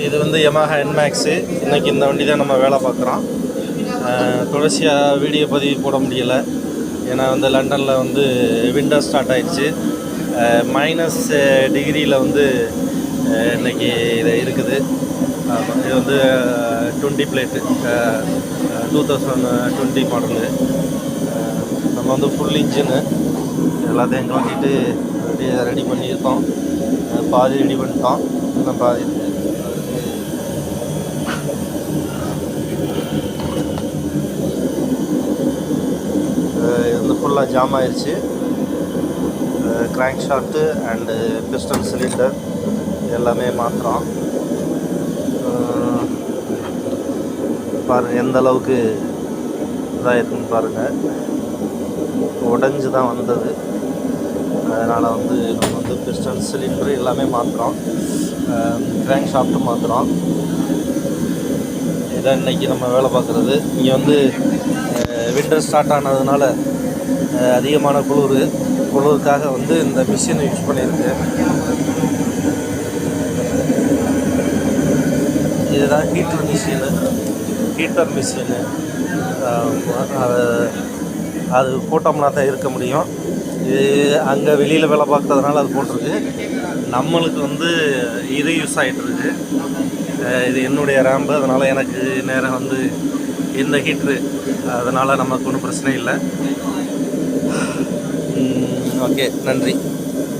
இது வந்து Yamaha NMAX. இன்றைக்கி இந்த வண்டி தான் நம்ம வேலை பார்க்குறோம். தொடர்ச்சியாக வீடியோ பதிவு போட முடியலை, ஏன்னா வந்து லண்டனில் வந்து விண்டர் ஸ்டார்ட் ஆகிடுச்சு. மைனஸ் டிகிரியில் வந்து இன்றைக்கி இது இருக்குது. இது வந்து 20 பிளேட்டு 2020 மாடலு. நம்ம வந்து ஃபுல் இன்ஜினு எல்லாத்தையும் கட்டிட்டு ரெடி பண்ணியிருக்கோம். பாதி ரெடி பண்ணிட்டோம், இன்னும் பாதி இது வந்து ஃபுல்லாக ஜாம் ஆயிடுச்சு. Crank shaft and piston cylinder எல்லாமே மாற்றுறோம். பாருங்கள் எந்த அளவுக்கு இதாக இருக்குன்னு பாருங்கள். உடஞ்சி தான் வந்தது, அதனால் வந்து நம்ம வந்து பிஸ்டன் சிலிண்டர் எல்லாமே மாற்றுறோம். Crank shaft மாற்றுறோம். இதான் இன்றைக்கி நம்ம வேலை பார்க்குறது. இங்கே வந்து விண்டர் ஸ்டார்ட் ஆனதுனால அதிகமான குளிருக்காக வந்து இந்த மிஷினை யூஸ் பண்ணியிருக்கு. இதுதான் ஹீட்டர் மிஷினு. அது போட்டோம்னா தான் இருக்க முடியும். இது அங்கே வெளியில் வேலை பார்க்குறதுனால அது போட்டிருக்கு. நம்மளுக்கு வந்து இது யூஸ் ஆகிட்டுருக்கு. இது என்னுடைய ரேம்பு, அதனால் எனக்கு நேரம் வந்து இந்த ஹீட்ரு, அதனால் நமக்கு ஒன்றும் பிரச்சனை இல்லை. ஓகே, நன்றி.